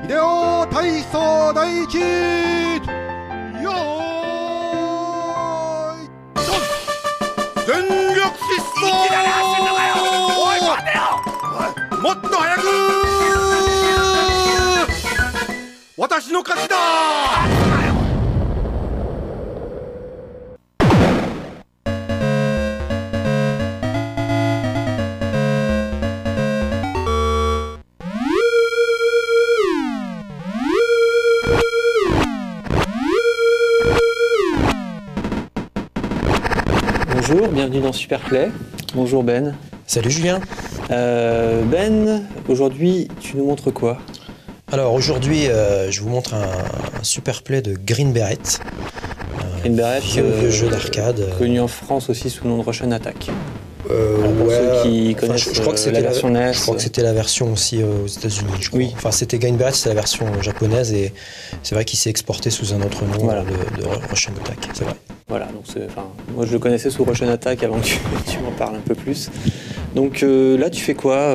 秀夫体操第一よーいドン全力疾走いきなり走んのかよおい待てよもっと早く私の勝ちだBonjour, bienvenue dans Superplay. Bonjour Ben. Salut Julien. Ben, aujourd'hui tu nous montres quoi? Alors aujourd'hui je vous montre un Superplay de Green Beret. Green Beret, vieux jeu d'arcade. Connu en France aussi sous le nom de Russian Attack. Pour Ouais, ceux qui connaissent je crois que c'était la version NES. Je crois que c'était la version aussi aux États-Unis. Oui. Enfin, c'était Green Beret, c'est la version japonaise et c'est vrai qu'il s'est exporté sous un autre nom Voilà. de Russian Attack. C'est vrai. Voilà, donc moi je le connaissais sous Russian Attack avant que tu m'en parles un peu plus. Donc là tu fais quoi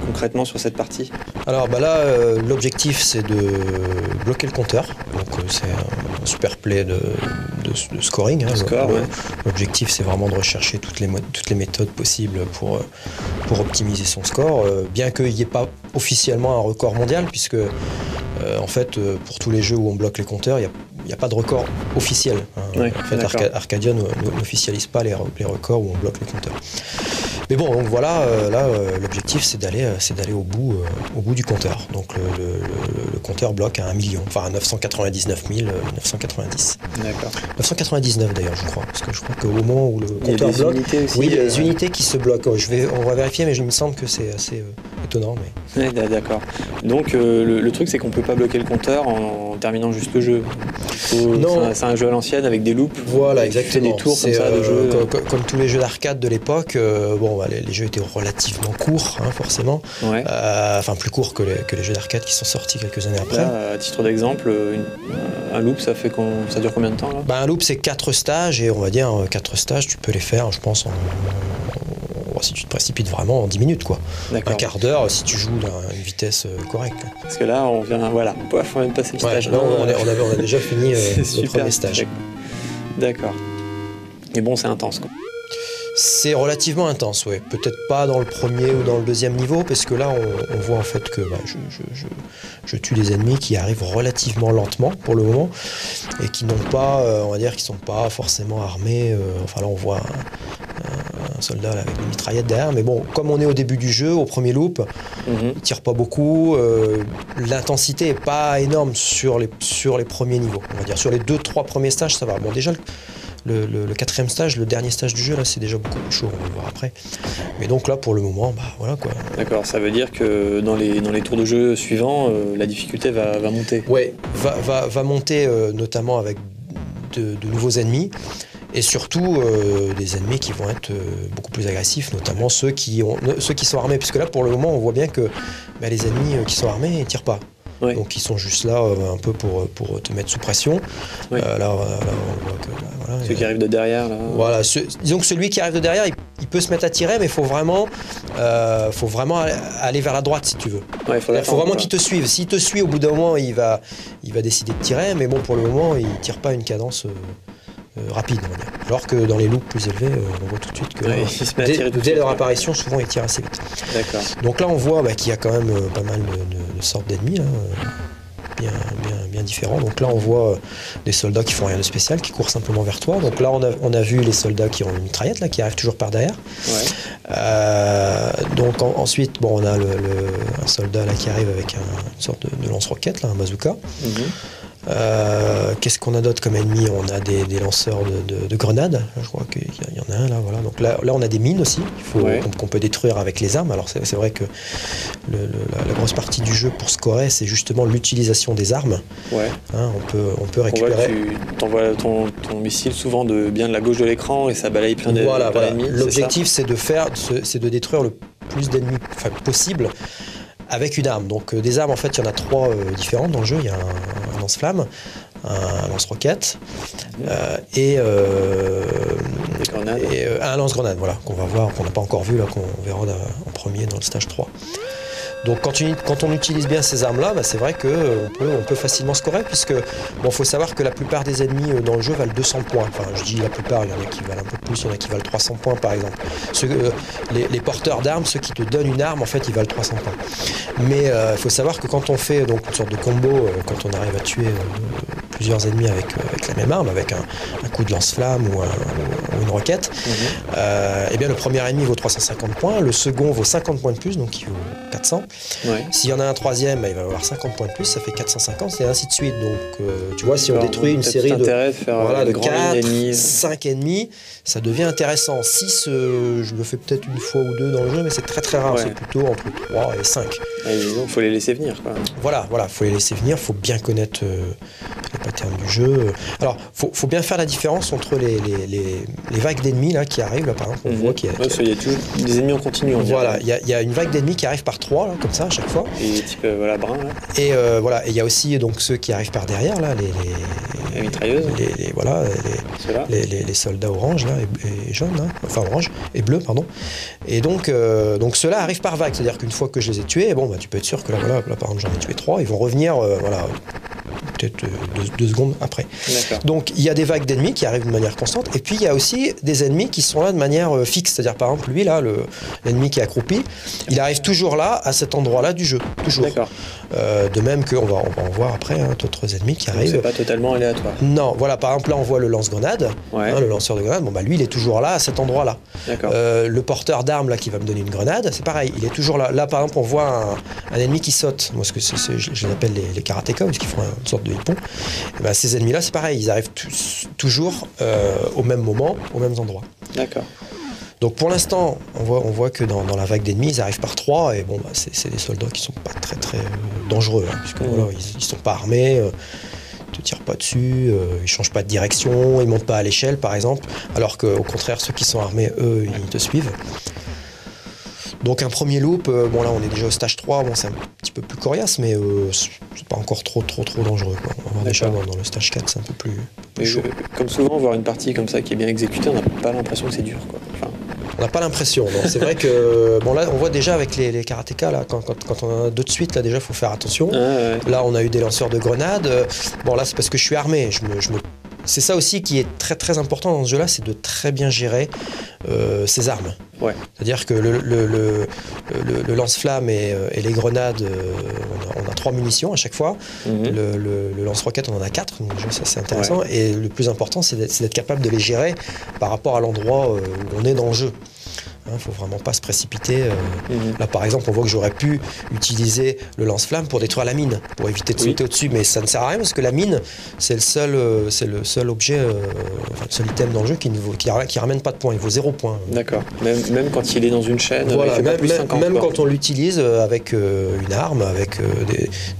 concrètement sur cette partie? Alors bah là, l'objectif c'est de bloquer le compteur. Donc c'est un super play de scoring. Hein. Ouais. L'objectif c'est vraiment de rechercher toutes les méthodes possibles pour optimiser son score. Bien qu'il n'y ait pas officiellement un record mondial, puisque en fait pour tous les jeux où on bloque les compteurs, il n'y a pas de record officiel. Hein. Ouais, en fait, Arcadia n'officialise pas les records où on bloque les compteurs. Mais bon, donc voilà, là, l'objectif c'est d'aller au bout du compteur. Donc le compteur bloque à 1 million, enfin à 999 990. D'accord. 999 d'ailleurs, je crois, parce que je crois qu'au moment où le compteur des bloque, unités aussi, oui, il y a des unités qui se bloquent. On va vérifier, mais il me semble que c'est assez étonnant. Mais... Ouais, d'accord. Donc le truc c'est qu'on peut pas bloquer le compteur en terminant juste le jeu. C'est un jeu à l'ancienne avec des loops. Voilà, exactement. Des tours comme ça de jeu. Comme tous les jeux d'arcade de l'époque, les jeux étaient relativement courts, hein, forcément. Ouais. Enfin, plus courts que les jeux d'arcade qui sont sortis quelques années après. Là, à titre d'exemple, un loop, ça dure combien de temps là? Un loop, c'est 4 stages, et on va dire 4 stages, tu peux les faire, je pense, si tu te précipites vraiment, en 10 minutes, quoi. D'accord. Un quart d'heure si tu joues à une vitesse correcte. Parce que là, on vient de passer le stage. Là, on a déjà fini le premier stage. D'accord. Mais bon, c'est intense, quoi. C'est relativement intense, ouais. Peut-être pas dans le premier ou dans le deuxième niveau, parce que là, on voit en fait que je tue des ennemis qui arrivent relativement lentement pour le moment et qui n'ont pas, on va dire, qui sont pas forcément armés. Enfin là, on voit un soldat avec des mitraillettes derrière, mais bon, comme on est au début du jeu, au premier loop, il tire pas beaucoup. L'intensité est pas énorme sur les premiers niveaux. On va dire sur les 2-3 premiers stages, ça va. Bon, déjà. Le quatrième stage, le dernier stage du jeu, là, c'est déjà beaucoup plus chaud, on va le voir après. Mais donc là, pour le moment, voilà quoi. D'accord, ça veut dire que dans les tours de jeu suivants, la difficulté va monter. Ouais, va monter notamment avec de nouveaux ennemis. Et surtout des ennemis qui vont être beaucoup plus agressifs, notamment ceux qui sont armés. Puisque là, pour le moment, on voit bien que les ennemis qui sont armés, ils tirent pas. Ouais. Donc ils sont juste là un peu pour te mettre sous pression. Oui. Là, on voit que... voilà, Ceux qui arrivent de derrière, là... Voilà, disons que celui qui arrive de derrière, il peut se mettre à tirer, mais il faut vraiment aller vers la droite, si tu veux. Ouais, Il faut vraiment qu'il te suive. S'il te suit, au bout d'un moment, il va décider de tirer, mais bon, pour le moment, il tire pas une cadence... rapide, on va dire. Alors que dans les loops plus élevés, on voit tout de suite que dès leur apparition, souvent ils tirent assez vite. D'accord. Donc là, on voit qu'il y a quand même pas mal de sortes d'ennemis, bien différents. Donc là, on voit des soldats qui font rien de spécial, qui courent simplement vers toi. Donc là, on a vu les soldats qui ont une mitraillette, là, qui arrivent toujours par derrière. Ouais. Donc ensuite, on a un soldat là qui arrive avec une sorte de lance-roquette, là, un bazooka. Qu'est-ce qu'on a d'autre comme ennemi? On a des lanceurs de grenades, je crois qu'il y en a un là, voilà. Donc là on a des mines aussi qu'on peut détruire avec les armes. Alors c'est vrai que la grosse partie du jeu pour scorer, c'est justement l'utilisation des armes. Ouais. Hein, on peut récupérer. Tu t'envoies ton missile souvent bien de la gauche de l'écran et ça balaye plein d'ennemis. L'objectif c'est de détruire le plus d'ennemis possible avec une arme. Donc des armes, en fait, il y en a 3 différentes dans le jeu. Il y a un lance-flamme, un lance-roquette et un lance-grenade, voilà, qu'on va voir, qu'on n'a pas encore vu, là, qu'on verra en premier dans le stage 3. Donc quand on utilise bien ces armes-là, bah, c'est vrai qu'on peut facilement scorer, puisque faut savoir que la plupart des ennemis dans le jeu valent 200 points. Enfin, je dis la plupart, il y en a qui valent un peu plus, il y en a qui valent 300 points par exemple. Les porteurs d'armes, ceux qui te donnent une arme, en fait, ils valent 300 points. Mais il faut savoir que quand on fait donc, une sorte de combo, quand on arrive à tuer plusieurs ennemis avec la même arme, avec un coup de lance-flamme ou une roquette, et bien le premier ennemi vaut 350 points, le second vaut 50 points de plus, donc il vaut 400. Ouais. S'il y en a un troisième, bah, il va avoir 50 points de plus, ça fait 450, et ainsi de suite. Donc tu vois, si on détruit une série de 4, 5 ennemis, ça devient intéressant. 6, je le fais peut-être une fois ou deux dans le jeu, mais c'est très très rare, c'est plutôt entre 3 et 5. Il faut les laisser venir, quoi. Voilà, faut les laisser venir, faut bien connaître les patterns du jeu. Alors, faut bien faire la différence entre les vagues d'ennemis là qui arrivent. Là, par exemple, on voit qu'il y a toujours des ennemis en continu. Voilà, il y a une vague d'ennemis qui arrive par 3 là, comme ça à chaque fois. Et type brun là. Et voilà, et il y a aussi donc ceux qui arrivent par derrière là, les mitrailleuses. Les soldats orange là et jaunes, hein, enfin orange et bleu pardon. Et donc ceux-là arrivent par vague, c'est-à-dire qu'une fois que je les ai tués, bon bah tu peux être sûr que là par exemple j'en ai tué 3, ils vont revenir peut-être 2 secondes après. Donc il y a des vagues d'ennemis qui arrivent de manière constante, et puis il y a aussi des ennemis qui sont là de manière fixe, c'est-à-dire par exemple lui là, l'ennemi qui est accroupi, il arrive toujours là à cet endroit-là du jeu, toujours. De même qu'on va en voir après d'autres ennemis qui arrivent. C'est pas totalement aléatoire. Non, voilà, par exemple là on voit le lance-grenade, le lanceur de grenade, bon bah lui il est toujours là à cet endroit-là. Le porteur d'armes là qui va me donner une grenade, c'est pareil, il est toujours là. Là par exemple on voit un ennemi qui saute, moi je les appelle les karatékas, parce qu'ils font une sorte de hippon. Et ben, ces ennemis là c'est pareil, ils arrivent toujours au même moment, aux mêmes endroits. D'accord. Donc pour l'instant, on voit que dans la vague d'ennemis, ils arrivent par 3, et bon, bah, c'est des soldats qui sont pas très très dangereux, hein, puisque voilà, ils sont pas armés, ils te tirent pas dessus, ils changent pas de direction, ils montent pas à l'échelle par exemple, alors qu'au contraire ceux qui sont armés, eux, ils te suivent. Donc un premier loop, bon là on est déjà au stage 3, bon c'est un petit peu plus coriace, mais c'est pas encore trop dangereux, quoi. On va voir déjà dans le stage 4, c'est un peu plus chaud. Comme souvent, voir une partie comme ça qui est bien exécutée, on n'a pas l'impression que c'est dur, quoi. Enfin... On n'a pas l'impression, non. C'est vrai que bon là on voit déjà avec les karatékas là, quand on en a deux de suite là déjà faut faire attention. Là on a eu des lanceurs de grenades. Bon là c'est parce que je suis armé, c'est ça aussi qui est très très important dans ce jeu là, c'est de très bien gérer ses armes. C'est-à-dire que le lance-flamme et les grenades, on a 3 munitions à chaque fois. Le lance-roquette, on en a 4, donc déjà, ça c'est intéressant. Et le plus important, c'est d'être capable de les gérer par rapport à l'endroit où on est dans le jeu. Il faut vraiment pas se précipiter. Là, par exemple, on voit que j'aurais pu utiliser le lance-flamme pour détruire la mine, pour éviter de sauter au-dessus, mais ça ne sert à rien parce que la mine, c'est le seul objet, le seul item dans le jeu qui ramène pas de points. Il vaut 0 points. D'accord. Même quand il est dans une chaîne, voilà, il fait pas plus 50, même quand on l'utilise avec une arme, avec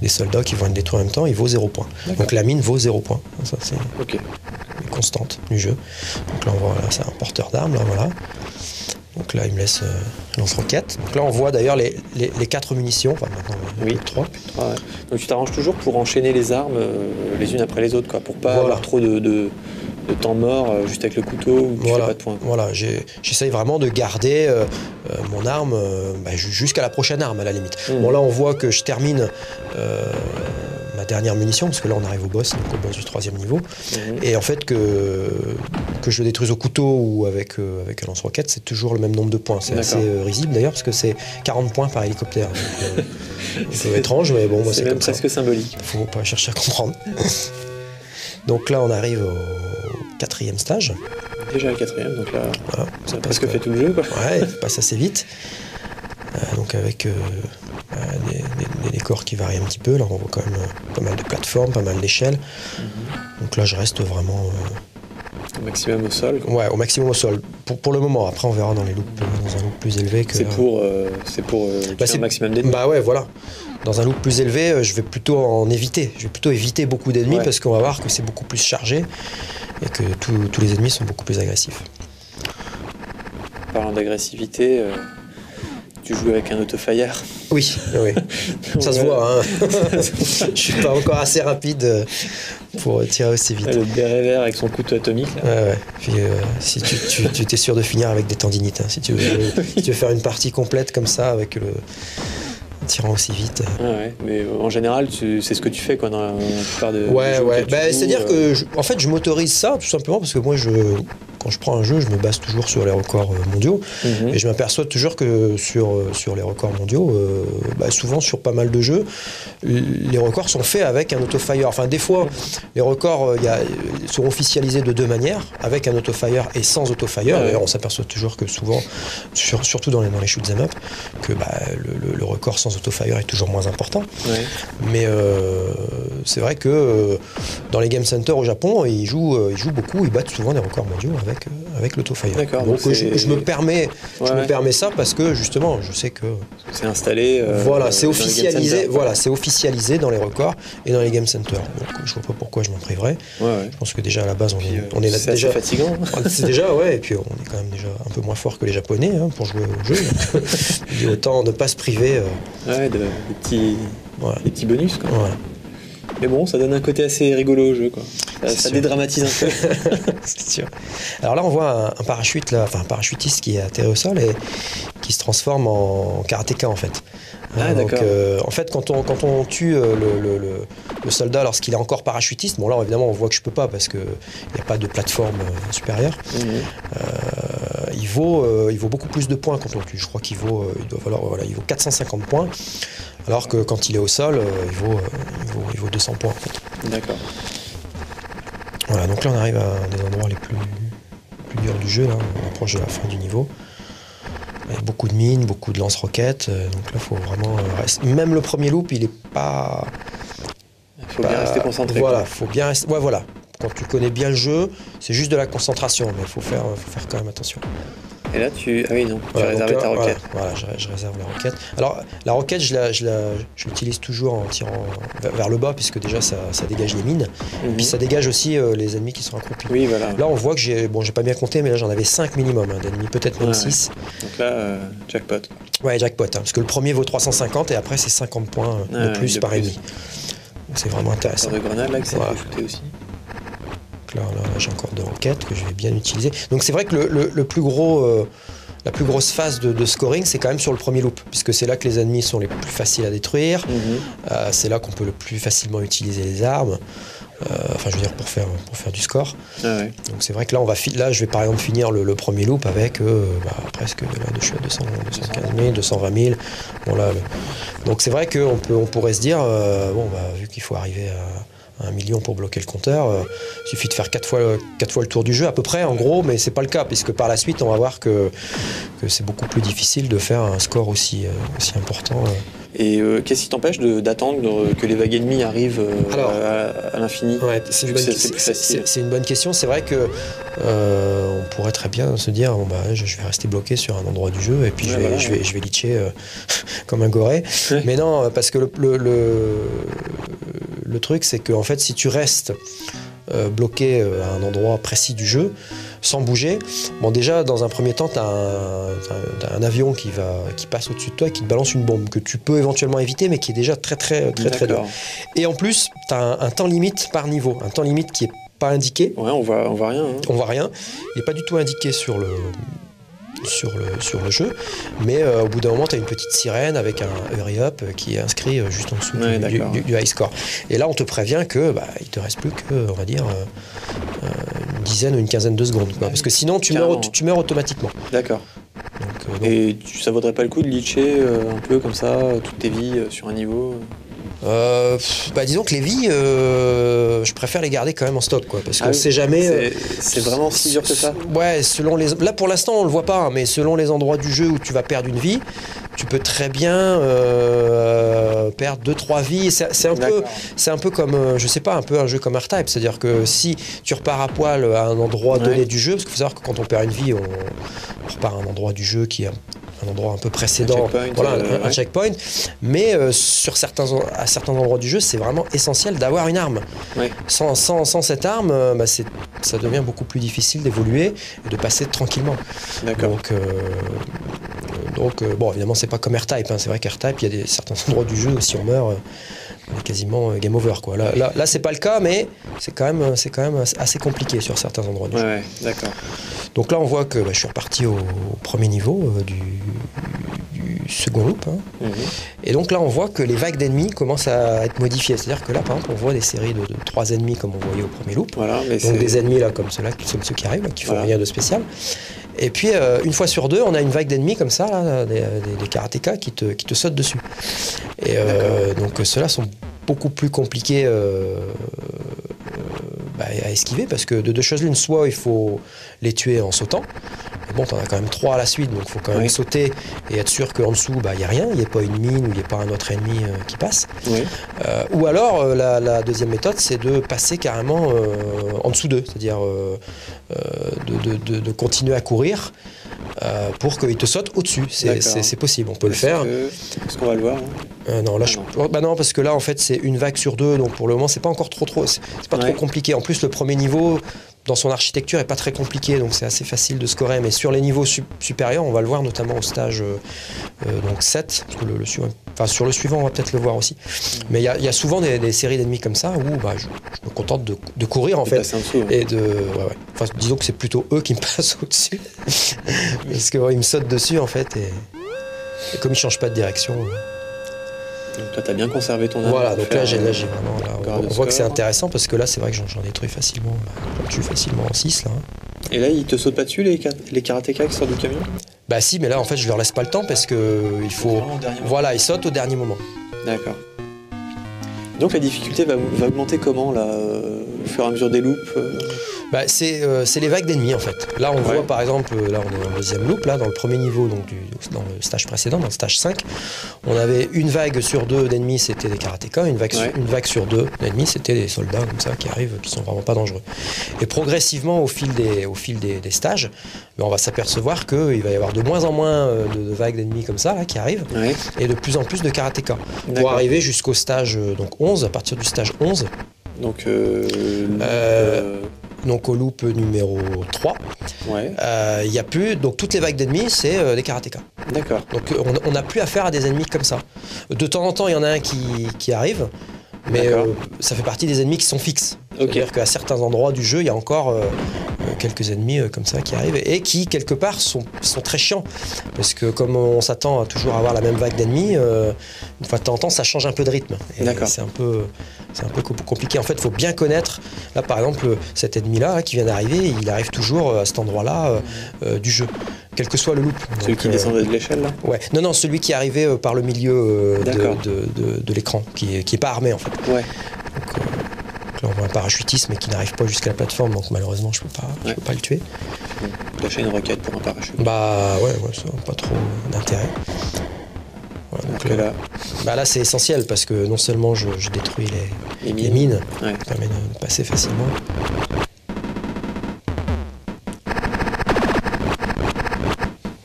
des soldats qui vont être détruits en même temps, il vaut 0 points. Donc la mine vaut 0 points. Ça, c'est une constante du jeu. Donc là, on voit, là, c'est un porteur d'armes, là, voilà. Donc là, il me laisse lance-roquette. Donc là, on voit d'ailleurs les 4 munitions. Enfin, maintenant, 3. Donc tu t'arranges toujours pour enchaîner les armes les unes après les autres, quoi, pour pas avoir trop de temps mort juste avec le couteau où tu fais pas de points. Voilà, j'essaye vraiment de garder mon arme jusqu'à la prochaine arme, à la limite. Bon, là, on voit que je termine ma dernière munition, parce que là on arrive au boss, donc au boss du 3e niveau, et en fait que je le détruise au couteau ou avec un lance-roquette, c'est toujours le même nombre de points. C'est assez risible d'ailleurs, parce que c'est 40 points par hélicoptère. C'est étrange, mais bon, c'est même presque symbolique. Faut pas chercher à comprendre. Donc là on arrive au 4e stage. Déjà le 4e, donc là ça a presque fait tout le jeu, quoi. Ouais, ça passe assez vite. Donc avec des décors qui varient un petit peu. Là on voit quand même pas mal de plateformes, pas mal d'échelles. Donc là je reste vraiment au maximum au sol, quoi. Ouais, au maximum au sol pour le moment. Après on verra dans un loop plus élevé que... C'est pour un maximum d'ennemis. Bah ouais, voilà. Dans un loop plus élevé, je vais plutôt éviter beaucoup d'ennemis, parce qu'on va voir que c'est beaucoup plus chargé et que tous les ennemis sont beaucoup plus agressifs. Parlant d'agressivité, tu joues avec un autofire. Oui. Ça se voit, hein. Je suis pas encore assez rapide pour tirer aussi vite. Le béret vert avec son couteau atomique. Là. Ouais. Puis si tu t'es sûr de finir avec des tendinites, hein, si tu veux faire une partie complète comme ça avec tirant aussi vite. Ouais, mais en général, c'est ce que tu fais quoi, dans la plupart de Ouais, jeux ouais. auxquels tu joues, C'est-à-dire que, en fait, je m'autorise ça tout simplement parce que moi, quand je prends un jeu, je me base toujours sur les records mondiaux. Et je m'aperçois toujours que sur les records mondiaux, souvent sur pas mal de jeux, les records sont faits avec un autofire. Enfin, des fois, les records sont officialisés de deux manières, avec un autofire et sans autofire. D'ailleurs, on s'aperçoit toujours que souvent, surtout dans les shoot 'em up, que le record sans autofire est toujours moins important. Ouais. Mais c'est vrai que dans les Game Center au Japon, ils jouent beaucoup, ils battent souvent des records mondiaux avec l'autofire. D'accord, Donc je me permets ça parce que justement, je sais que c'est installé. voilà, c'est dans les Game officialisé. Center. Voilà, c'est officialisé dans les records et dans les Game Center. Donc je vois pas pourquoi je m'en priverais. Ouais. Je pense que déjà à la base on est là C'est déjà. assez fatigant. C'est déjà et puis on est quand même déjà un peu moins fort que les Japonais pour jouer au jeu. Et autant ne pas se priver. Ouais, des petits bonus quoi. Ouais. Mais bon, ça donne un côté assez rigolo au jeu quoi. Ça sûr. dédramatise un peu. C'est sûr. Alors là, on voit un parachutiste qui est atterri au sol et qui se transforme en karatéka en fait. Ah, d'accord. En fait, quand on tue le soldat lorsqu'il est encore parachutiste, bon là évidemment on voit que je peux pas parce que il n'y a pas de plateforme supérieure. Il vaut beaucoup plus de points quand on le tue. Je crois qu'il vaut 450 points. Alors que quand il est au sol, il vaut 200 points en fait. D'accord. Voilà, donc là on arrive à un des endroits les plus durs du jeu, là. On approche de la fin du niveau. Il y a beaucoup de mines, beaucoup de lance-roquettes, donc là il faut vraiment rester. Même le premier loop, il est pas... Il faut bien rester concentré. Voilà, quoi. faut bien rester... Ouais, voilà. Quand tu connais bien le jeu, c'est juste de la concentration, mais il faut faire quand même attention. Et là, tu Voilà, réservé donc là, ta roquette. Voilà, je réserve la roquette. Alors, la roquette, je l'utilise toujours en tirant vers le bas, puisque déjà, ça dégage les mines. Et puis, ça dégage aussi les ennemis qui sont accroupis. Oui, voilà. Là, on voit que j'ai pas bien compté, mais là, j'en avais 5 minimum d'ennemis, peut-être même 6. Donc là, jackpot. Ouais, jackpot, parce que le premier vaut 350 et après, c'est 50 points de plus par ennemi. Donc, c'est vraiment intéressant. Sur de grenades, là, que ça Voilà. peut shooter aussi. Là, j'ai encore deux roquettes que je vais bien utiliser. Donc c'est vrai que la plus grosse phase de scoring, c'est quand même sur le premier loop, puisque c'est là que les ennemis sont les plus faciles à détruire. C'est là qu'on peut le plus facilement utiliser les armes. Enfin, je veux dire pour faire du score. Ah ouais. Donc c'est vrai que là, je vais par exemple finir le premier loop avec presque là, je suis à 215 000, 220 000. Bon là, donc c'est vrai qu'on pourrait se dire vu qu'il faut arriver à 1 million pour bloquer le compteur, il suffit de faire 4 fois le tour du jeu à peu près en gros, mais c'est pas le cas puisque par la suite on va voir que c'est beaucoup plus difficile de faire un score aussi important. Et qu'est-ce qui t'empêche d'attendre que les vagues ennemies arrivent à l'infini? Ouais, c'est une bonne question. C'est vrai que on pourrait très bien se dire je vais rester bloqué sur un endroit du jeu et puis je vais litcher comme un goré. Mais non, parce que le truc c'est que en fait si tu restes bloqué à un endroit précis du jeu sans bouger, déjà dans un premier temps t'as un avion qui passe au-dessus de toi et qui te balance une bombe que tu peux éventuellement éviter mais qui est déjà très dur. Et en plus t'as un temps limite par niveau, un temps limite qui est pas indiqué. Ouais, on voit rien. Hein. On voit rien. Il n'est pas du tout indiqué sur le jeu, mais au bout d'un moment, tu as une petite sirène avec un hurry up qui est inscrit juste en dessous du high score. Et là, on te prévient que il te reste plus que, on va dire, une dizaine ou une quinzaine de secondes, quoi. Parce que sinon, tu meurs automatiquement. D'accord. Donc, et ça vaudrait pas le coup de leacher un peu comme ça toutes tes vies sur un niveau? Disons que les vies, je préfère les garder quand même en stock, quoi, parce qu'on sait jamais. C'est vraiment si dur que ça. Ouais, là pour l'instant on le voit pas, mais selon les endroits du jeu où tu vas perdre une vie, tu peux très bien perdre 2-3 vies. C'est un peu comme, je sais pas, un peu un jeu comme R-Type, c'est-à-dire que si tu repars à poil à un endroit donné du jeu, parce qu'il faut savoir que quand on perd une vie, on repart à un endroit du jeu qui est un endroit un peu précédent, un checkpoint, mais à certains endroits du jeu, c'est vraiment essentiel d'avoir une arme. Ouais. Sans cette arme, ça devient beaucoup plus difficile d'évoluer et de passer tranquillement. D'accord. Donc, évidemment, c'est pas comme R-Type. C'est vrai qu'R-Type, il y a certains endroits du jeu où si on meurt, on est quasiment game over, quoi. Là, c'est pas le cas, mais c'est quand même assez compliqué sur certains endroits du jeu. Ouais, d'accord. Donc là, on voit que je suis reparti au premier niveau second loop. Et donc là, on voit que les vagues d'ennemis commencent à être modifiées. C'est-à-dire que là, par exemple, on voit des séries de 3 ennemis comme on voyait au premier loop. Voilà, mais donc des ennemis là, comme ceux-là, comme ceux qui arrivent, là, qui font rien de spécial. Et puis, une fois sur deux, on a une vague d'ennemis comme ça, là, des karatékas qui te sautent dessus. Et donc ceux-là sont beaucoup plus compliqués à esquiver, parce que de deux choses l'une, soit il faut les tuer en sautant. Mais bon, t'en as quand même 3 à la suite, donc il faut quand même sauter et être sûr qu'en dessous, il n'y a rien, il n'y a pas une mine ou il n'y a pas un autre ennemi qui passe. Ou alors, la deuxième méthode, c'est de passer carrément en dessous d'eux, c'est-à-dire de continuer à courir pour qu'ils te sautent au-dessus. C'est possible, on peut le faire. Est-ce qu'on va le voir non, là, non, parce que là, en fait, c'est une vague sur 2, donc pour le moment, c'est pas encore trop compliqué. En plus, le premier niveau, dans son architecture, est pas très compliqué, donc c'est assez facile de scorer. Mais sur les niveaux supérieurs, on va le voir notamment au stage donc 7, parce que sur le suivant, on va peut-être le voir aussi. Mais il y a souvent des séries d'ennemis comme ça où je me contente de courir, en fait. Et Enfin, disons que c'est plutôt eux qui me passent au-dessus. Parce qu'ils me sautent dessus, en fait, et comme ils changent pas de direction. Donc toi, tu as bien conservé ton arme. Voilà, donc là, j'ai vraiment... on voit que c'est intéressant, parce que là, c'est vrai que j'en détruis facilement. J'en tue facilement en 6, là. Et là, ils te sautent pas dessus, les karatékas qui sortent du camion? Bah si, mais là, en fait, je leur laisse pas le temps, parce que il faut... Voilà, ils sautent au dernier moment. D'accord. Donc la difficulté va augmenter comment, là, au fur et à mesure des loops c'est les vagues d'ennemis, en fait. Là, on voit, par exemple, là, on est dans le deuxième loop, là, dans le premier niveau, donc dans le stage précédent, dans le stage 5, on avait une vague sur 2 d'ennemis, c'était des karatékas, une vague sur 2 d'ennemis, c'était des soldats comme ça qui arrivent, qui sont vraiment pas dangereux. Et progressivement, au fil des stages, on va s'apercevoir qu'il va y avoir de moins en moins de vagues d'ennemis comme ça, là, qui arrivent, et de plus en plus de karatékas. Pour arriver jusqu'au stage donc 11, à partir du stage 11. Donc au loop numéro 3, il y a plus, donc toutes les vagues d'ennemis, c'est des karatékas. D'accord. Donc on n'a plus affaire à des ennemis comme ça. De temps en temps, il y en a un qui arrive, mais ça fait partie des ennemis qui sont fixes. C'est-à-dire qu'à certains endroits du jeu, il y a encore quelques ennemis comme ça qui arrivent et qui, quelque part, sont très chiants. Parce que comme on s'attend à toujours avoir la même vague d'ennemis, une fois de temps en temps, ça change un peu de rythme. C'est un peu compliqué. En fait, il faut bien connaître. Là, par exemple, cet ennemi-là qui vient d'arriver, il arrive toujours à cet endroit-là du jeu, quel que soit le loop. Celui qui descendait de l'échelle, là ? Ouais. Non, celui qui arrivait par le milieu de l'écran, qui est pas armé, en fait. Ouais. Donc là, on voit un parachutiste, mais qui n'arrive pas jusqu'à la plateforme, donc malheureusement, je peux pas le tuer. Lâcher une roquette pour un parachute. Bah ouais, ça n'a pas trop d'intérêt. Voilà, donc là c'est essentiel, parce que non seulement je détruis les mines, ça permet de passer facilement.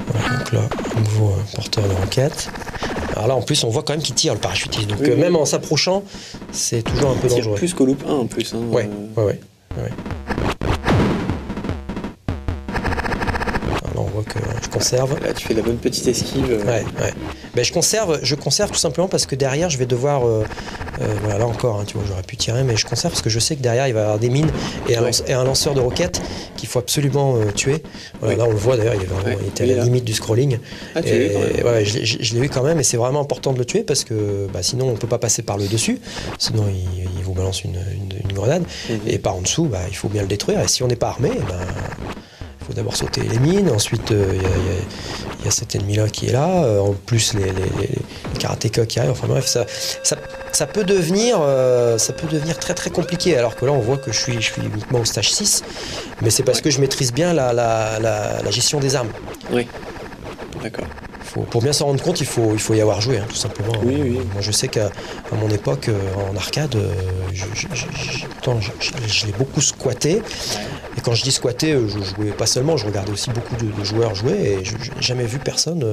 Voilà, donc là, un nouveau porteur de roquette. Alors là, en plus, on voit quand même qu'il tire, le parachutiste. Donc même en s'approchant, c'est toujours un peu dangereux. Il tire plus qu'au loop 1 en plus. Hein, ouais. Alors là, on voit que je conserve. Là, tu fais la bonne petite esquive. Ouais. Ben, je conserve tout simplement parce que derrière, je vais devoir... voilà, là encore, tu vois, j'aurais pu tirer, mais je conserve parce que je sais que derrière, il va y avoir des mines et un lanceur de roquettes qu'il faut absolument tuer. Voilà, là, on le voit d'ailleurs, il était à la limite du scrolling. Ah, tu l'as eu quand même. Ouais, je l'ai eu quand même, et c'est vraiment important de le tuer parce que sinon, on ne peut pas passer par le dessus. Sinon, il vous balance une grenade. Et par en dessous, il faut bien le détruire. Et si on n'est pas armé, il faut d'abord sauter les mines, ensuite il y a cet ennemi-là qui est là, en plus les karatékas qui arrivent, enfin bref, ça peut devenir très très compliqué, alors que là on voit que je suis uniquement au stage 6, mais c'est parce que je maîtrise bien la gestion des armes. Oui, d'accord. Pour bien s'en rendre compte, il faut y avoir joué, tout simplement. Oui. Moi, je sais qu'à mon époque, en arcade, je l'ai beaucoup squatté. Ouais. Et quand je dis squatter, je jouais pas seulement, je regardais aussi beaucoup de joueurs jouer, et je n'ai jamais vu personne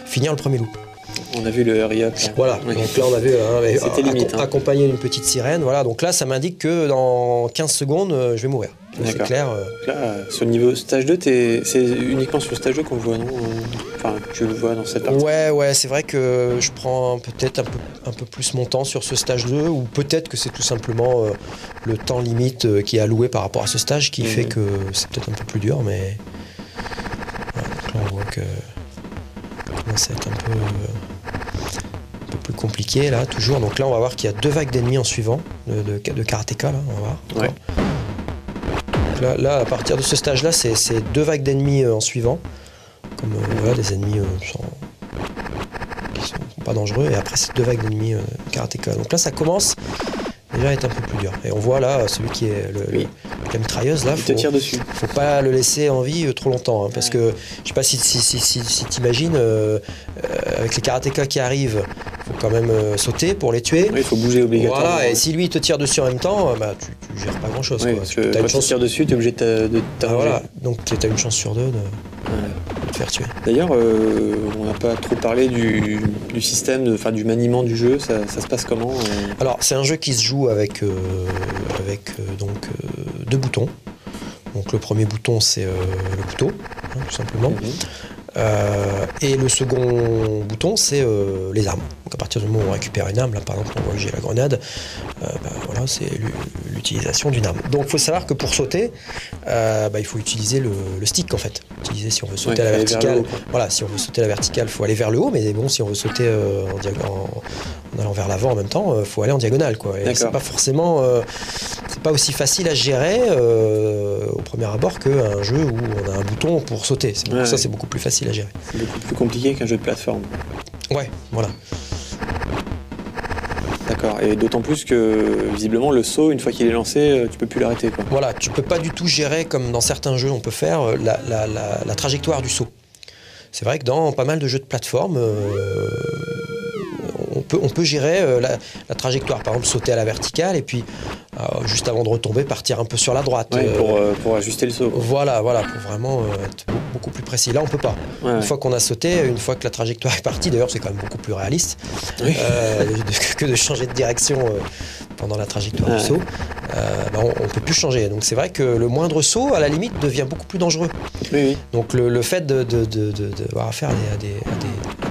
finir le premier loop. On a vu le hurry up. Voilà, donc là on avait limite, accompagné d'une petite sirène. Voilà, donc là ça m'indique que dans 15 secondes, je vais mourir. C'est clair. Là, sur le niveau stage 2, c'est uniquement sur le stage 2 qu'on le voit, non ? Enfin, tu le vois dans cette partie. Ouais, c'est vrai que je prends peut-être un peu plus mon temps sur ce stage 2, ou peut-être que c'est tout simplement le temps limite qui est alloué par rapport à ce stage qui fait que c'est peut-être un peu plus dur, mais voilà, donc là on voit que commence à être un peu plus compliqué là, toujours. Donc là, on va voir qu'il y a 2 vagues d'ennemis en suivant, de karatéka, là, on va voir. Ouais. Donc là, à partir de ce stage-là, c'est 2 vagues d'ennemis en suivant. Comme voilà, des ennemis qui sont pas dangereux. Et après, c'est 2 vagues d'ennemis karatéka. Donc là, ça commence déjà à être un peu plus dur. Et on voit là, celui qui est la mitrailleuse, là, Il te tire dessus. faut pas le laisser en vie trop longtemps. Hein, parce que, je sais pas si t'imagines, avec les karatékas qui arrivent, faut quand même sauter pour les tuer. Oui, il faut bouger obligatoirement. Voilà, et si lui il te tire dessus en même temps, bah, tu gères pas grand chose. Oui, Quoi. parce que quand tu tires dessus, tu es obligé de t'arranger. Voilà, donc tu as une chance sur 2 de te faire tuer. D'ailleurs, on n'a pas trop parlé du système, du maniement du jeu. Ça se passe comment Alors, c'est un jeu qui se joue avec 2 boutons. Donc le premier bouton, c'est le couteau, hein, tout simplement. Et le second bouton, c'est les armes. Donc à partir du moment où on récupère une arme, là par exemple on voit que j'ai la grenade, voilà, c'est l'utilisation d'une arme. Donc il faut savoir que pour sauter, il faut utiliser le stick en fait. Utiliser si on veut sauter à la verticale. Voilà, si on veut sauter à la verticale, il faut aller vers le haut, mais bon, si on veut sauter en allant vers l'avant en même temps, il faut aller en diagonale, quoi. Et c'est pas forcément, c'est pas aussi facile à gérer au premier abord qu'un jeu où on a un bouton pour sauter. Ça, c'est beaucoup plus facile à gérer. C'est beaucoup plus compliqué qu'un jeu de plateforme. Ouais, voilà. D'accord, et d'autant plus que visiblement le saut, une fois qu'il est lancé, tu peux plus l'arrêter, quoi. Voilà, tu peux pas du tout gérer comme dans certains jeux on peut faire la trajectoire du saut. C'est vrai que dans pas mal de jeux de plateforme, on peut gérer la trajectoire, par exemple sauter à la verticale et puis juste avant de retomber partir un peu sur la droite. Ouais, pour ajuster le saut. Voilà, pour vraiment être beaucoup plus précis. Là on peut pas. Une fois qu'on a sauté, une fois que la trajectoire est partie, d'ailleurs c'est quand même beaucoup plus réaliste que de changer de direction pendant la trajectoire du saut. On peut plus changer. Donc c'est vrai que le moindre saut à la limite devient beaucoup plus dangereux. Oui. Donc le fait d'avoir affaire à des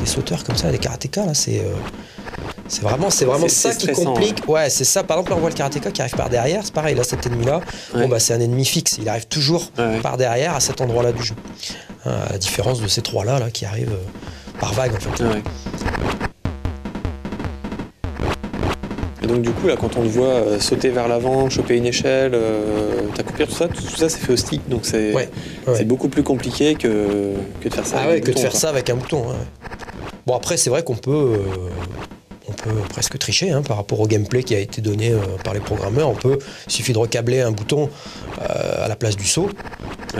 sauteurs comme ça, à des karatékas, là, c'est vraiment ça qui complique. Ouais, c'est ça. Par exemple, là, on voit le karatéka qui arrive par derrière. C'est pareil, là, cet ennemi-là, c'est un ennemi fixe. Il arrive toujours par derrière à cet endroit-là du jeu. À la différence de ces 3-là là, qui arrivent par vague, en fait. Et donc, du coup, là, quand on te voit sauter vers l'avant, choper une échelle, t'accouplir, tout ça, c'est fait au stick. Donc, c'est beaucoup plus compliqué que de faire ça avec un bouton. Ça avec un bouton. Ouais. Bon, après, c'est vrai qu'on peut presque tricher par rapport au gameplay qui a été donné par les programmeurs. Il suffit de recabler un bouton à la place du saut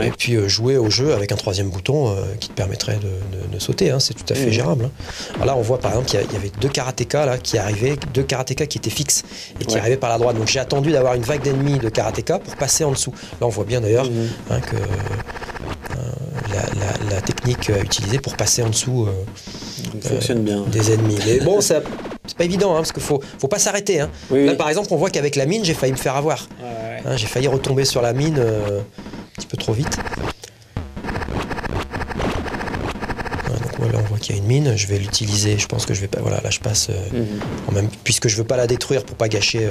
et puis jouer au jeu avec un 3e bouton qui te permettrait de sauter. C'est tout à fait gérable. Alors là, on voit par exemple qu'il y avait 2 karatékas là, qui arrivaient, 2 karatékas qui étaient fixes et qui arrivaient par la droite. Donc j'ai attendu d'avoir une vague d'ennemis de karatékas pour passer en dessous. Là, on voit bien d'ailleurs que la technique utilisée pour passer en dessous fonctionne bien. Des ennemis. Mais bon, c'est pas évident parce qu'il faut pas s'arrêter. Là, par exemple, on voit qu'avec la mine, j'ai failli me faire avoir. J'ai failli retomber sur la mine un petit peu trop vite. Donc là, on voit qu'il y a une mine. Je vais l'utiliser. Je pense que je vais pas. Voilà, là, je passe puisque je veux pas la détruire pour pas gâcher.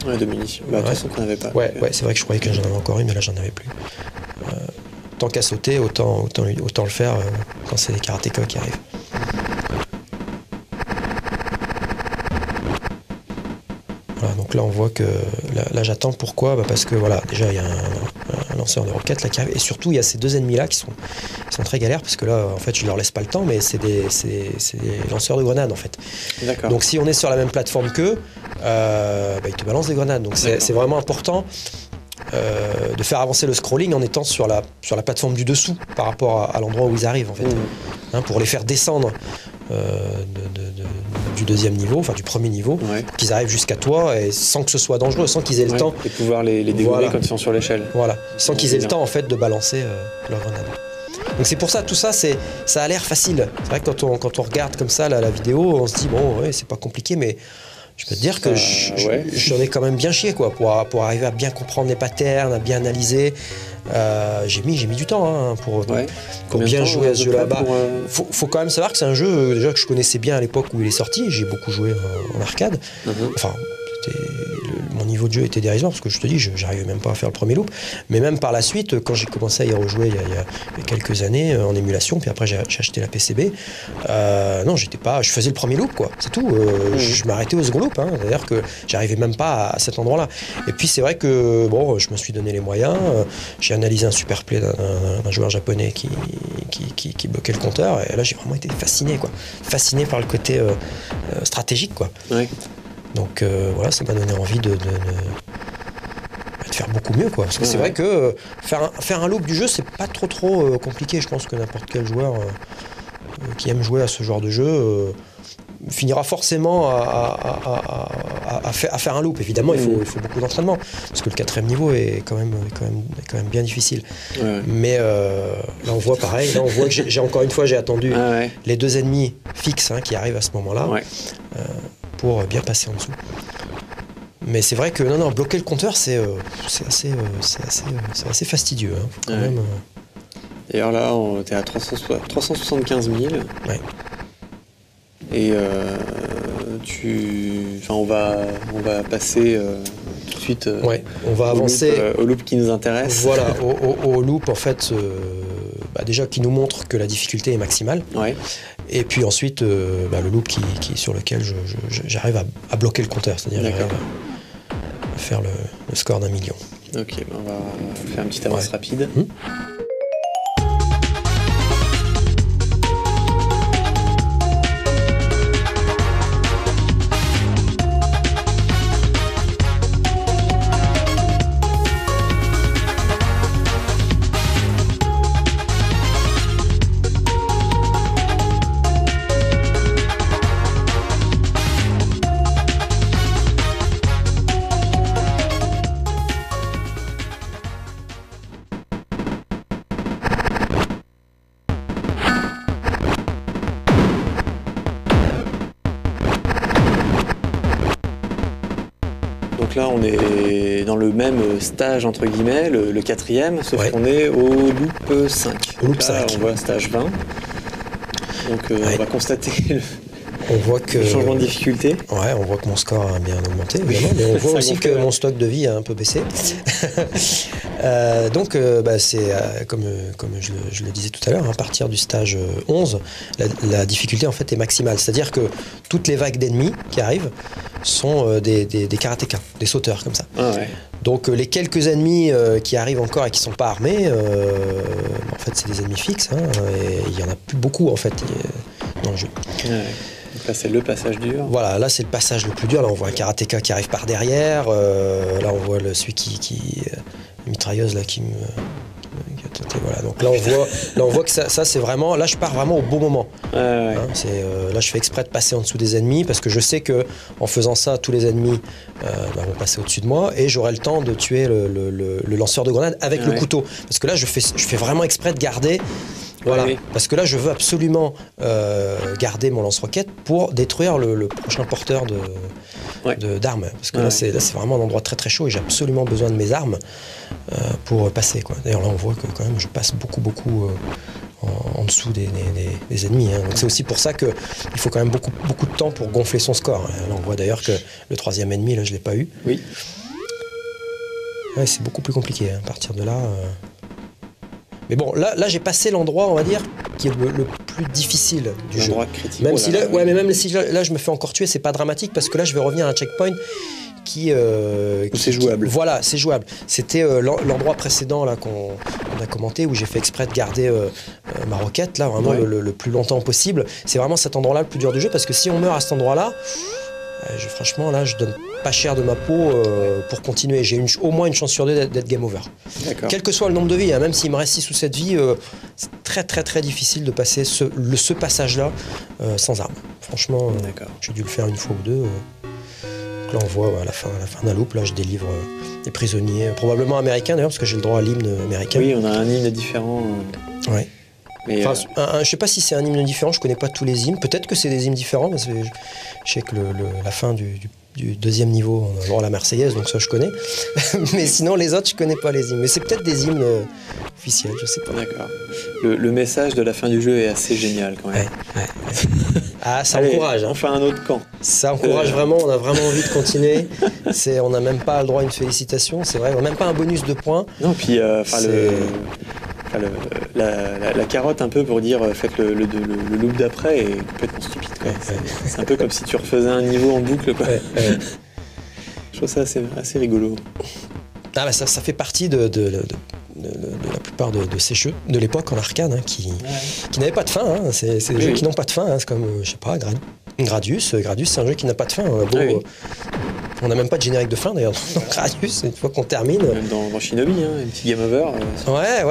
De munitions. De toute façon, t'en avais pas. Ouais, c'est vrai que je croyais que j'en avais encore une, mais là, j'en avais plus. Tant qu'à sauter, autant le faire quand c'est des karatékas qui arrivent. Voilà, donc là on voit que là j'attends. Pourquoi parce que voilà, déjà il y a un lanceur de roquettes là qui arrive, et surtout il y a ces 2 ennemis là qui sont très galères parce que là en fait je leur laisse pas le temps, mais c'est des lanceurs de grenades en fait. D'accord. Donc si on est sur la même plateforme qu'eux, ils te balancent des grenades. Donc c'est vraiment important de faire avancer le scrolling en étant sur la plateforme du dessous par rapport à l'endroit où ils arrivent en fait, pour les faire descendre du 2e niveau, enfin du 1er niveau, pour qu'ils arrivent jusqu'à toi et sans que ce soit dangereux, sans qu'ils aient le temps et pouvoir les dégommer quand ils sont sur l'échelle. Voilà, sans qu'ils aient le temps en fait de balancer leur grenade. Donc c'est pour ça, tout ça, ça a l'air facile. C'est vrai que quand on regarde comme ça la vidéo, on se dit bon c'est pas compliqué, mais je peux te dire que j'en ai quand même bien chié quoi, pour arriver à bien comprendre les patterns, à bien analyser. J'ai mis du temps pour bien jouer à ce jeu-là. Faut quand même savoir que c'est un jeu déjà que je connaissais bien à l'époque où il est sorti. J'ai beaucoup joué en arcade. Enfin, mon niveau de jeu était dérisoire, parce que je te dis, j'arrivais même pas à faire le premier loop. Mais même par la suite, quand j'ai commencé à y rejouer il y a quelques années en émulation, puis après j'ai acheté la PCB, non, je faisais le premier loop, quoi, c'est tout. Je m'arrêtais au second loop, hein, c'est-à-dire que j'arrivais même pas à cet endroit-là. Et puis c'est vrai que bon, je me suis donné les moyens, j'ai analysé un super play d'un joueur japonais qui bloquait le compteur, et là j'ai vraiment été fasciné par le côté stratégique, quoi. Ouais. Donc voilà, ça m'a donné envie de faire beaucoup mieux, quoi. Parce que c'est vrai que faire un loop du jeu, c'est pas trop compliqué. Je pense que n'importe quel joueur qui aime jouer à ce genre de jeu finira forcément à faire un loop. Évidemment, il faut beaucoup d'entraînement, parce que le 4e niveau est quand même bien difficile. Ouais. Mais là, on voit pareil. Là, on voit que j'ai attendu les 2 ennemis fixes qui arrivent à ce moment-là pour bien passer en dessous. Mais c'est vrai que bloquer le compteur, c'est assez fastidieux. Hein. Faut quand même, D'ailleurs, là, t'es à 375 000. Ouais. Et on va passer tout de suite on va avancer au loop qui nous intéresse. Voilà, au loop en fait, déjà qui nous montre que la difficulté est maximale. Ouais. Et puis ensuite, le loop sur lequel j'arrive à bloquer le compteur, c'est-à-dire j'arrive à faire le score d'1 million. Ok, on va faire une petite avance rapide. Donc là, on est dans le même stage, entre guillemets, le 4e, sauf qu'on est au loop 5. Au loop 5. On voit stage 20. Donc on va constater le changement de difficulté. Ouais, on voit que mon score a bien augmenté, évidemment, mais on voit aussi que mon stock de vie a un peu baissé. Donc, c'est comme je le disais tout à l'heure, à partir du stage 11, la difficulté en fait est maximale. C'est-à-dire que toutes les vagues d'ennemis qui arrivent sont des karatékas, des sauteurs comme ça. Ah ouais. Donc les quelques ennemis qui arrivent encore et qui ne sont pas armés, en fait c'est des ennemis fixes, et il n'y en a plus beaucoup en fait dans le jeu. Ouais. Donc là c'est le passage dur. Voilà, là c'est le passage le plus dur. Là on voit un karatéka qui arrive par derrière. Là on voit celui qui mitrailleuse là qui me voilà. Donc là on voit que ça c'est vraiment, là je pars vraiment au bon moment. Là je fais exprès de passer en dessous des ennemis parce que je sais que en faisant ça tous les ennemis vont passer au-dessus de moi et j'aurai le temps de tuer le lanceur de grenade avec le couteau. Parce que là je fais vraiment exprès de garder. Voilà, parce que là je veux absolument garder mon lance-roquette pour détruire le prochain porteur d'armes. Parce que là c'est vraiment un endroit très très chaud et j'ai absolument besoin de mes armes pour passer, quoi. D'ailleurs là on voit que quand même je passe beaucoup en dessous des ennemis. Donc c'est aussi pour ça qu'il faut quand même beaucoup de temps pour gonfler son score. Là on voit d'ailleurs que le 3e ennemi, là je ne l'ai pas eu. Oui. Ouais, c'est beaucoup plus compliqué à partir de là. Mais bon, là j'ai passé l'endroit, on va dire, qui est le plus difficile du jeu. Critique. Même si même si là je me fais encore tuer, c'est pas dramatique parce que là je vais revenir à un checkpoint qui c'est jouable. Voilà, c'est jouable. C'était l'endroit précédent là qu'on a commenté où j'ai fait exprès de garder ma roquette là vraiment le plus longtemps possible. C'est vraiment cet endroit-là le plus dur du jeu parce que si on meurt à cet endroit-là, franchement là je donne pas cher de ma peau pour continuer. J'ai au moins une chance sur 2 d'être game over. Quel que soit le nombre de vies, même s'il me reste 6 ou 7 vies, c'est très très très difficile de passer ce passage-là sans arme. Franchement, j'ai dû le faire une fois ou 2. Donc là on voit à la fin d'un loop, là je délivre des prisonniers, probablement américains d'ailleurs, parce que j'ai le droit à l'hymne américain. Oui, on a un hymne différent. Ouais. Enfin, je sais pas si c'est un hymne différent, je connais pas tous les hymnes. Peut-être que c'est des hymnes différents, parce que je sais que la fin du 2e niveau, on a droit à la Marseillaise, donc ça je connais. Mais sinon les autres, je connais pas les hymnes. Mais c'est peut-être des hymnes officiels, je sais pas. D'accord. Le message de la fin du jeu est assez génial quand même. Ah, ça Allez, encourage. Hein. On fait un autre camp. Ça encourage vraiment, on a vraiment envie de continuer. On n'a même pas le droit à une félicitation, c'est vrai, on n'a même pas un bonus de points. Non, puis la carotte un peu pour dire faites le loop d'après est complètement stupide. Quoi. C'est un peu comme si tu refaisais un niveau en boucle. Quoi. Je trouve ça assez rigolo. Ah bah ça fait partie de la plupart de ces jeux de l'époque en arcade hein, qui n'avaient pas de fin. Hein. C'est des jeux qui n'ont pas de fin. Hein. C'est comme, je sais pas, Gradius. Gradius, c'est un jeu qui n'a pas de fin. On n'a même pas de générique de fin d'ailleurs dans Gradius, une fois qu'on termine. Même dans Shinobi, hein, un petit game over. Ouais.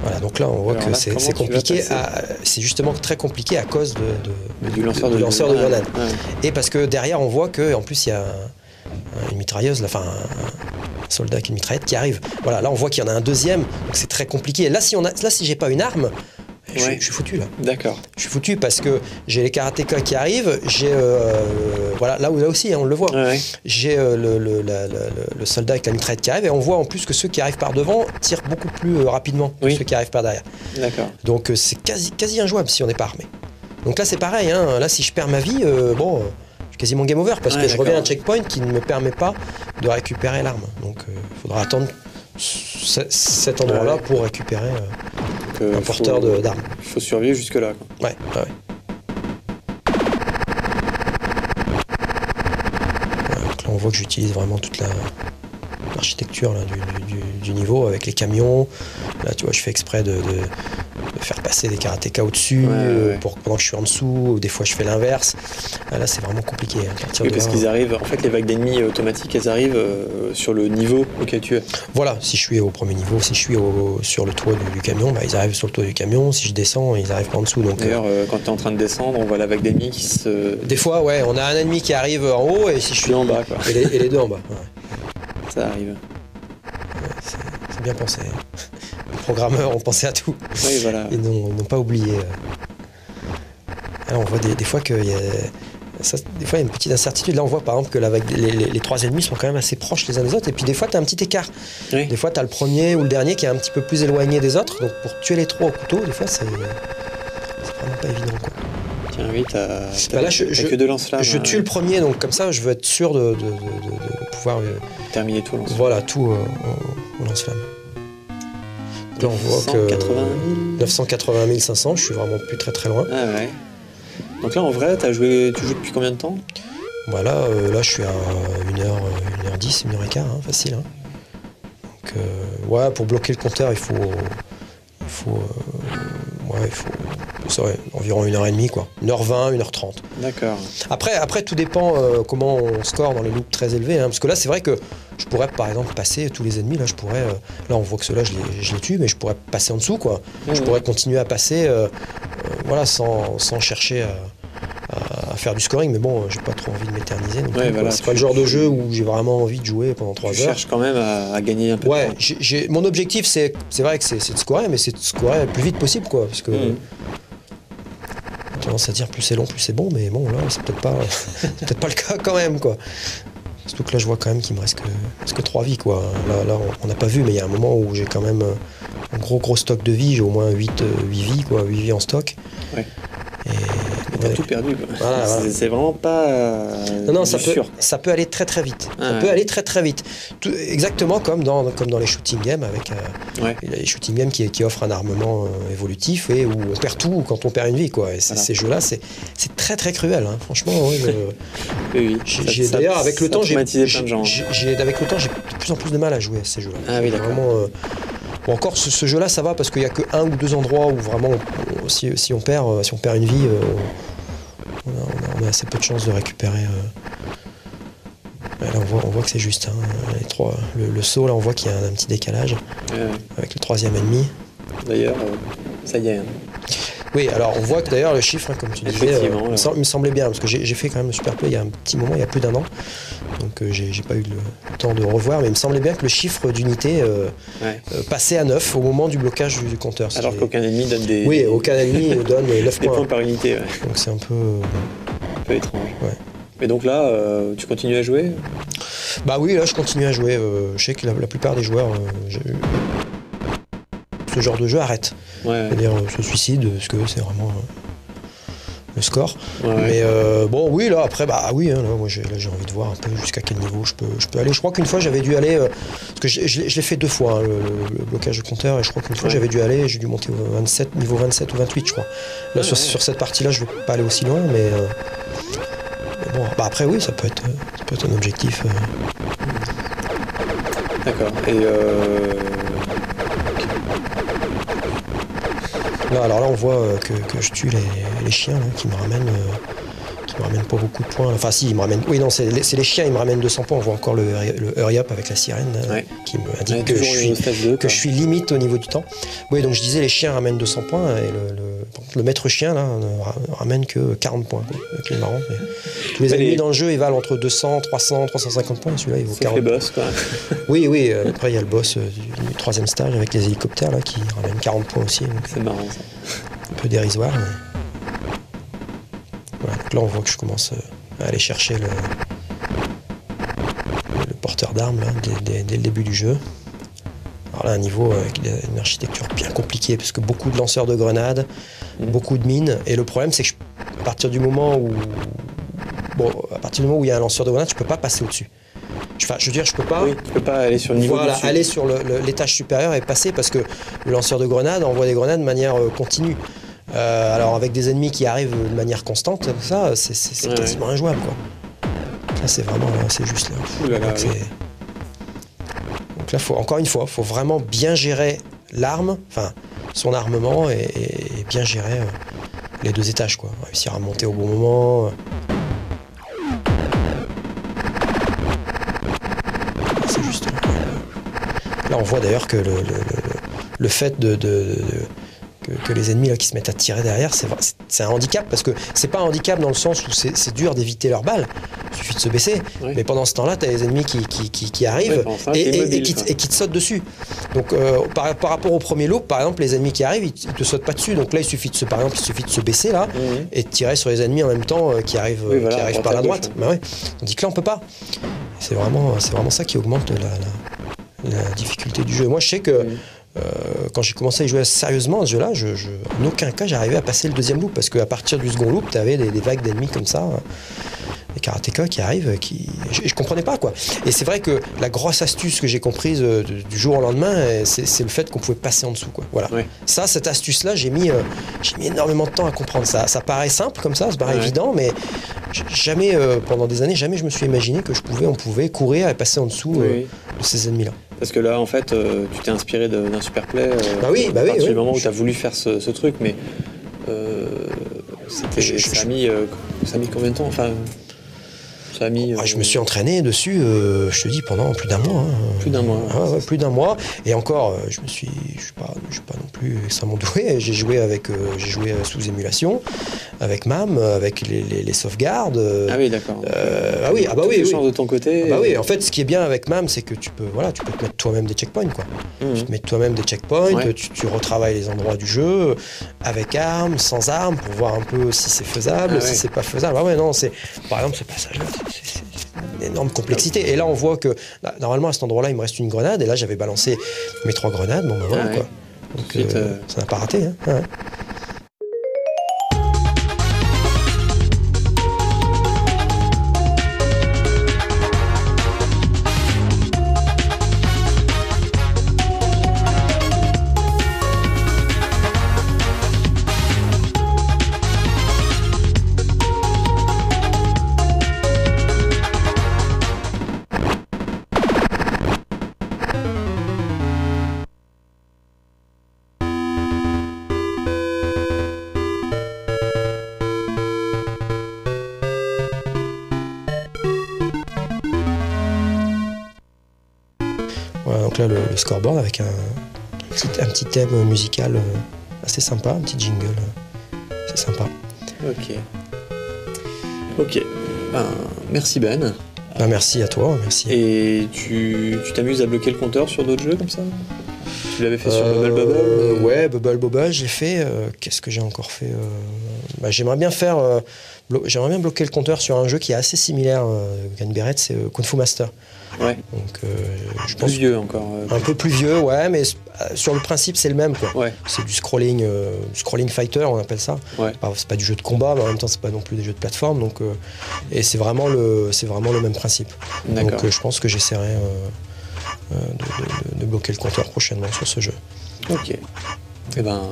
Voilà, donc là on voit que c'est compliqué. C'est justement très compliqué à cause du lanceur de grenade. Ouais. Et parce que derrière on voit qu'en plus il y a une mitrailleuse, un soldat avec une mitraillette qui arrive. Voilà, là on voit qu'il y en a un deuxième, donc c'est très compliqué. Et là si j'ai pas une arme, je suis foutu là. D'accord. Je suis foutu parce que j'ai les karatékas qui arrivent, j'ai voilà, là aussi hein, on le voit. Ouais. J'ai le soldat avec la mitraillette qui arrive et on voit en plus que ceux qui arrivent par devant tirent beaucoup plus rapidement que ceux qui arrivent par derrière. D'accord. Donc c'est quasi injouable si on n'est pas armé. Donc là c'est pareil, hein, là si je perds ma vie, je suis quasiment game over parce que je reviens à un checkpoint qui ne me permet pas de récupérer l'arme. Donc il faudra attendre cet endroit-là pour récupérer un porteur d'armes. Il faut survivre jusque-là. Ouais. Donc là, on voit que j'utilise vraiment toute l'architecture du niveau avec les camions. Là, tu vois, je fais exprès de faire passer des karatékas au-dessus pendant que je suis en dessous. Des fois, je fais l'inverse. Là, c'est vraiment compliqué. Parce qu'ils arrivent, en fait, les vagues d'ennemis automatiques, elles arrivent sur le niveau auquel tu es. Voilà, si je suis au premier niveau, si je suis sur le toit du camion, ils arrivent sur le toit du camion. Si je descends, ils arrivent pas en dessous. D'ailleurs, quand tu es en train de descendre, on voit la vague d'ennemis qui se... Des fois, on a un ennemi qui arrive en haut et si je suis en bas, quoi. Et les deux en bas. Ouais. Ça arrive. C'est bien pensé. Les programmeurs ont pensé à tout. Oui, voilà. Ils n'ont pas oublié. Alors on voit des fois qu'il y a... des fois, il y a une petite incertitude. Là, on voit par exemple que les trois ennemis sont quand même assez proches les uns des autres. Et puis, des fois, tu as un petit écart. Oui. Des fois, tu as le premier ou le dernier qui est un petit peu plus éloigné des autres. Donc, pour tuer les trois au couteau, des fois, c'est vraiment pas évident. Quoi. Tiens, oui, t'as que deux lance-flammes. Je tue le premier, donc comme ça, je veux être sûr de pouvoir... terminer tout au lance-flamme. Voilà, tout au lance-flamme. Là, on voit que 980 500, je suis vraiment plus très loin. Ah ouais. Donc là, en vrai, tu joues depuis combien de temps ? Voilà, là, je suis à 1h10, 1h15, hein, facile. Hein. Donc, pour bloquer le compteur, il faut environ 1h30, quoi. 1h20, 1h30. D'accord. Après, tout dépend comment on score dans les loops très élevés. Hein, parce que là, c'est vrai que je pourrais, par exemple, passer tous les ennemis. Là, là on voit que ceux-là, je les tue, mais je pourrais passer en dessous, quoi. Je pourrais continuer à passer sans chercher à faire du scoring. Mais bon, j'ai pas trop envie de m'éterniser. C'est pas le genre de jeu où j'ai vraiment envie de jouer pendant 3 heures. Je cherche quand même à gagner un peu de temps. Mon objectif, c'est vrai que c'est de scorer, mais c'est de scorer le plus vite possible, quoi. Parce que... tendance à dire plus c'est long, plus c'est bon, mais bon, là, c'est peut-être pas le cas quand même, quoi. Surtout que là, je vois quand même qu'il me reste que 3 vies, quoi. Là on n'a pas vu, mais il y a un moment où j'ai quand même un gros stock de vie. J'ai au moins 8 vies, quoi, 8 vies en stock. Ouais. T'as tout perdu, quoi. Voilà. C'est vraiment pas non, ça peut aller très vite. Peut aller très vite. Exactement comme dans les shooting games, avec les shooting games qui offrent un armement évolutif et où on perd tout quand on perd une vie, quoi. Et ces jeux-là, c'est très cruel, hein. Franchement. Oui. D'ailleurs, avec le temps, j'ai de plus en plus de mal à jouer à ces jeux-là. Ah oui, d'accord. Vraiment, encore ce jeu-là, ça va parce qu'il y a que 1 ou 2 endroits où vraiment, si on perd une vie, on a assez peu de chances de récupérer. Là, on voit que c'est juste. Hein, les 3, le saut, là, on voit qu'il y a un petit décalage avec le 3e ennemi. D'ailleurs, ça y est. Hein. Oui, alors on voit que d'ailleurs le chiffre, comme tu disais, il me semblait bien, parce que j'ai fait quand même le Superplay il y a un petit moment, il y a plus d'1 an, donc j'ai pas eu le temps de revoir, mais il me semblait bien que le chiffre d'unité passait à 9 au moment du blocage du compteur. Alors qu'aucun ennemi donne des... Oui, aucun ennemi donne 9 points par unité. Ouais. Donc c'est un peu étrange. Ouais. Mais donc là, tu continues à jouer ? Bah oui, là je continue à jouer. Je sais que la plupart des joueurs... ce genre de jeu arrête. C'est-à-dire se suicide, parce que c'est vraiment le score. Mais bon, oui, là, après, bah oui, hein, là, moi j'ai envie de voir un peu jusqu'à quel niveau je peux aller. Je crois qu'une fois, j'avais dû aller, parce que je l'ai fait 2 fois, hein, le blocage de compteur, et je crois qu'une fois, j'avais dû aller, j'ai dû monter au niveau 27 ou 28, je crois. Là, sur cette partie-là, je ne vais pas aller aussi loin, mais bon, bah après, oui, ça peut être un objectif. D'accord. Et là, alors là, on voit que je tue les chiens là, qui me ramènent pas beaucoup de points. Enfin, si, ils me ramènent. Oui, non, c'est les chiens, ils me ramènent 200 points. On voit encore le hurry up avec la sirène là, qui me indique que je suis limite au niveau du temps. Oui, donc je disais, les chiens ramènent 200 points et le maître chien là ne ramène que 40 points. C'est marrant. Mais tous les ennemis dans le jeu, ils valent entre 200, 300, 350 points. Celui-là, il vaut 40. C'est les boss, quoi. Oui. Après, il y a le boss du 3e stage avec les hélicoptères là qui ramène 40 points aussi. C'est marrant ça. Un peu dérisoire. Mais... Voilà, donc là, on voit que je commence à aller chercher le porteur d'armes dès le début du jeu. Alors là, un niveau avec une architecture bien compliquée, parce que beaucoup de lanceurs de grenades, beaucoup de mines. Et le problème, c'est que à partir du moment où il y a un lanceur de grenades, je peux pas passer au-dessus. Enfin, je veux dire, je peux pas. Oui, tu peux pas aller sur le niveau. Voilà, aller sur l'étage supérieur et passer, parce que le lanceur de grenades envoie des grenades de manière continue. Alors avec des ennemis qui arrivent de manière constante, ça, c'est quasiment injouable, quoi. Ça, c'est vraiment, c'est juste là. Donc là, encore une fois, faut vraiment bien gérer l'arme, enfin son armement et bien gérer les 2 étages, quoi. Réussir à monter au bon moment. C'est juste. Là, on voit d'ailleurs que le fait que les ennemis là, qui se mettent à tirer derrière, c'est un handicap, parce que c'est pas un handicap dans le sens où c'est dur d'éviter leurs balles, il suffit de se baisser, mais pendant ce temps-là, tu as les ennemis qui arrivent et qui te sautent dessus. Donc par rapport au premier loop, par exemple, les ennemis qui arrivent, ils te sautent pas dessus, donc là il suffit de se baisser là et de tirer sur les ennemis en même temps qui arrivent par la droite. Bah ouais. Tandis que là on peut pas. C'est vraiment ça qui augmente la difficulté du jeu. Moi je sais que quand j'ai commencé à y jouer sérieusement à ce jeu-là, en aucun cas j'arrivais à passer le 2e loop, parce qu'à partir du second loop, tu avais des vagues d'ennemis comme ça, des karatékas qui arrivent, je comprenais pas, quoi. Et c'est vrai que la grosse astuce que j'ai comprise du jour au lendemain, c'est le fait qu'on pouvait passer en dessous, quoi. Voilà. Oui. Cette astuce-là, j'ai mis énormément de temps à comprendre ça. Ça paraît simple comme ça paraît évident, mais jamais, pendant des années, jamais je me suis imaginé que on pouvait courir et passer en dessous de ces ennemis-là. Parce que là, en fait, tu t'es inspiré d'un Superplay à partir du moment où tu as voulu faire ce truc, mais ça a mis combien de temps, enfin, je me suis entraîné dessus, je te dis, pendant plus d'un mois. Hein. Plus d'un mois. Plus d'un mois. Et encore, je suis pas non plus extrêmement doué. J'ai joué sous émulation, avec MAM, avec les sauvegardes. Ah oui, d'accord. Chances de ton côté. Ah bah oui, en fait, ce qui est bien avec MAM, c'est que tu peux te mettre toi-même des checkpoints, quoi. Tu te mets toi-même des checkpoints, tu retravailles les endroits du jeu, avec armes, sans armes, pour voir un peu si c'est faisable, si c'est pas faisable. Ah ouais, non, par exemple, ce passage-là, c'est une énorme complexité. Et là, on voit que, normalement, à cet endroit-là, il me reste une grenade, et là, j'avais balancé mes 3 grenades, bon ben voilà, quoi. Donc, ça n'a pas raté, hein. Ouais. Donc là, le scoreboard avec un petit thème musical assez sympa, un petit jingle, c'est sympa. Ok. Merci Ben. Merci à toi, merci. Et tu t'amuses à bloquer le compteur sur d'autres jeux comme ça? Tu l'avais fait sur Bubble Bobble Ouais, Bubble Bobble, j'ai fait... qu'est-ce que j'ai encore fait j'aimerais bien faire... j'aimerais bien bloquer le compteur sur un jeu qui est assez similaire à Green Beret, c'est Kung Fu Master. Ouais. Donc, je pense plus vieux encore. Un peu plus vieux, ouais, mais sur le principe, c'est le même, quoi. Ouais. C'est du scrolling fighter, on appelle ça. Ouais. C'est pas du jeu de combat, mais en même temps, c'est pas non plus des jeux de plateforme. Donc, et c'est vraiment le même principe. Donc, je pense que j'essaierai de bloquer le compteur prochainement sur ce jeu. Ok. Eh ben,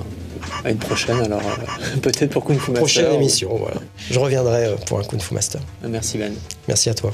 à une prochaine, alors peut-être pour Kung Fu Master. Prochaine émission, voilà. Je reviendrai pour un Kung Fu Master. Merci Ben. Merci à toi.